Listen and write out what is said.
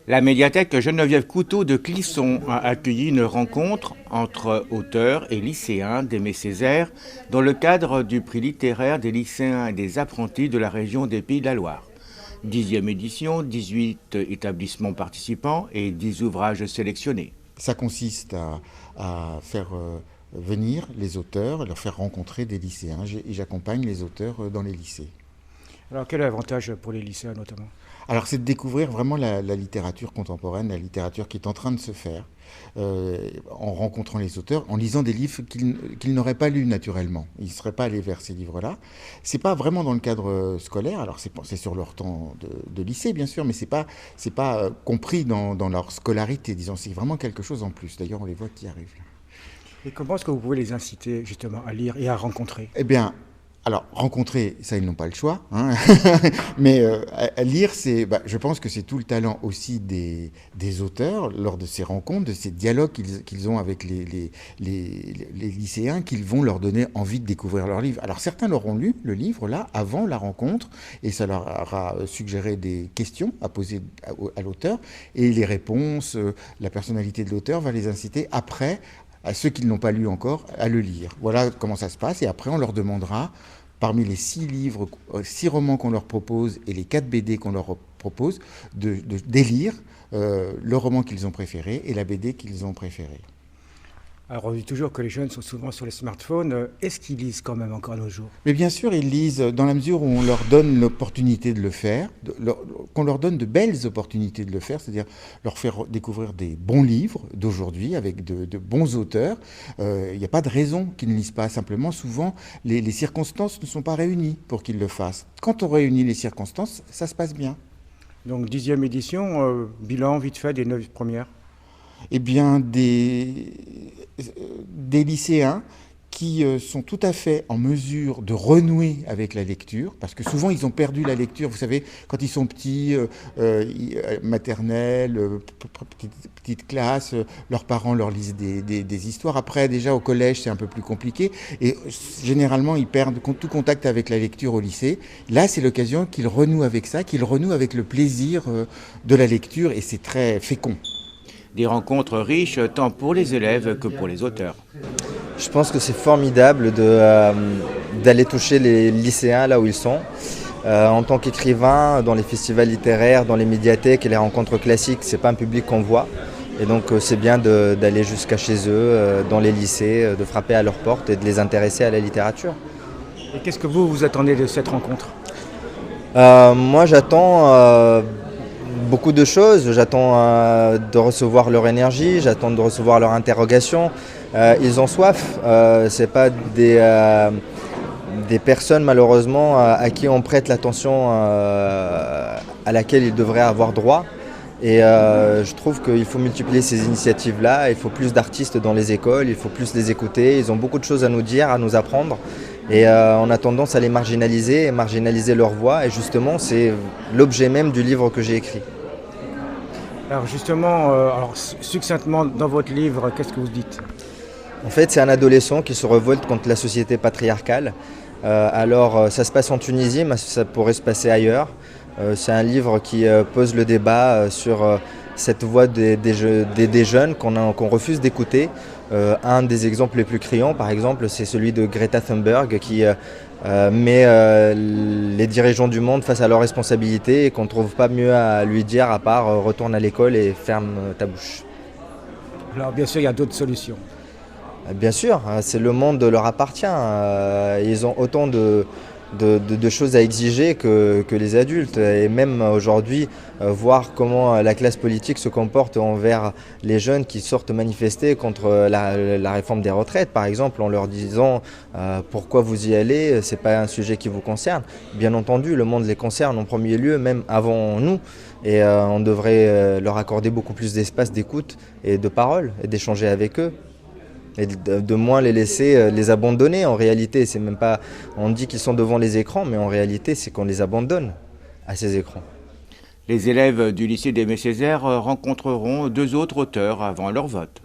La médiathèque Geneviève Couteau de Clisson a accueilli une rencontre entre auteurs et lycéens d'Aimé Césaire dans le cadre du prix littéraire des lycéens et des apprentis de la région des Pays de la Loire. 10e édition, 18 établissements participants et 10 ouvrages sélectionnés. Ça consiste à faire venir les auteurs, leur faire rencontrer des lycéens. Et j'accompagne les auteurs dans les lycées. Alors quel est l'avantage pour les lycéens notamment? Alors c'est de découvrir vraiment la littérature contemporaine, la littérature qui est en train de se faire, en rencontrant les auteurs, en lisant des livres qu'ils n'auraient pas lus naturellement. Ils ne seraient pas allés vers ces livres-là. C'est pas vraiment dans le cadre scolaire, alors c'est sur leur temps de lycée bien sûr, mais c'est pas compris dans leur scolarité, disons, c'est vraiment quelque chose en plus. D'ailleurs on les voit qui arrivent là. Et comment est-ce que vous pouvez les inciter justement à lire et à rencontrer? Eh bien, alors, rencontrer, ça, ils n'ont pas le choix, hein. Mais à lire, je pense que c'est tout le talent aussi des auteurs, lors de ces rencontres, de ces dialogues qu'ils ont avec les lycéens, qu'ils vont leur donner envie de découvrir leur livre. Alors, certains l'auront lu, le livre, là, avant la rencontre, et ça leur aura suggéré des questions à poser à l'auteur, et les réponses, la personnalité de l'auteur va les inciter après à ceux qui ne l'ont pas lu encore, à le lire. Voilà comment ça se passe. Et après, on leur demandera, parmi les 6 livres, 6 romans qu'on leur propose et les 4 BD qu'on leur propose, d'élire le roman qu'ils ont préféré et la BD qu'ils ont préférée. Alors on dit toujours que les jeunes sont souvent sur les smartphones. Est-ce qu'ils lisent quand même encore à nos jours? Mais bien sûr, ils lisent dans la mesure où on leur donne l'opportunité de le faire, qu'on leur donne de belles opportunités de le faire, c'est-à-dire leur faire découvrir des bons livres d'aujourd'hui avec de bons auteurs. Il n'y a pas de raison qu'ils ne lisent pas. Simplement, souvent, les circonstances ne sont pas réunies pour qu'ils le fassent. Quand on réunit les circonstances, ça se passe bien. Donc 10e édition, bilan vite fait des 9 premières. Eh bien, des lycéens qui sont tout à fait en mesure de renouer avec la lecture, parce que souvent ils ont perdu la lecture, vous savez, quand ils sont petits, maternelle, petite classe, leurs parents leur lisent des histoires. Après, déjà au collège, c'est un peu plus compliqué, et généralement ils perdent tout contact avec la lecture au lycée. Là, c'est l'occasion qu'ils renouent avec ça, qu'ils renouent avec le plaisir de la lecture, et c'est très fécond. Des rencontres riches tant pour les élèves que pour les auteurs. Je pense que c'est formidable d'aller toucher les lycéens là où ils sont. En tant qu'écrivain, dans les festivals littéraires, dans les médiathèques et les rencontres classiques, c'est pas un public qu'on voit. Et donc c'est bien d'aller jusqu'à chez eux, dans les lycées, de frapper à leur porte et de les intéresser à la littérature. Et qu'est-ce que vous attendez de cette rencontre? Moi j'attends beaucoup de choses. J'attends de recevoir leur énergie, j'attends de recevoir leur interrogation. Ils ont soif. C'est pas des personnes malheureusement à qui on prête l'attention à laquelle ils devraient avoir droit. Et je trouve qu'il faut multiplier ces initiatives-là. Il faut plus d'artistes dans les écoles, il faut plus les écouter. Ils ont beaucoup de choses à nous dire, à nous apprendre. Et on a tendance à les marginaliser et marginaliser leur voix. Et justement, c'est l'objet même du livre que j'ai écrit. Alors justement, succinctement dans votre livre, qu'est-ce que vous dites? En fait, c'est un adolescent qui se révolte contre la société patriarcale. Ça se passe en Tunisie, mais ça pourrait se passer ailleurs. C'est un livre qui pose le débat sur cette voix des jeunes qu'on refuse d'écouter. Un des exemples les plus criants, par exemple, c'est celui de Greta Thunberg qui met les dirigeants du monde face à leurs responsabilités et qu'on ne trouve pas mieux à lui dire à part retourne à l'école et ferme ta bouche. Alors bien sûr, il y a d'autres solutions. Bien sûr, c'est le monde leur appartient. Ils ont autant de choses à exiger que les adultes. Et même aujourd'hui, voir comment la classe politique se comporte envers les jeunes qui sortent manifester contre la réforme des retraites, par exemple, en leur disant pourquoi vous y allez, c'est pas un sujet qui vous concerne. Bien entendu, le monde les concerne en premier lieu, même avant nous. Et on devrait leur accorder beaucoup plus d'espace d'écoute et de parole et d'échanger avec eux. Et de moins les laisser les abandonner en réalité. C'est même pas, on dit qu'ils sont devant les écrans, mais en réalité c'est qu'on les abandonne à ces écrans. Les élèves du lycée d'Aimé Césaire rencontreront 2 autres auteurs avant leur vote.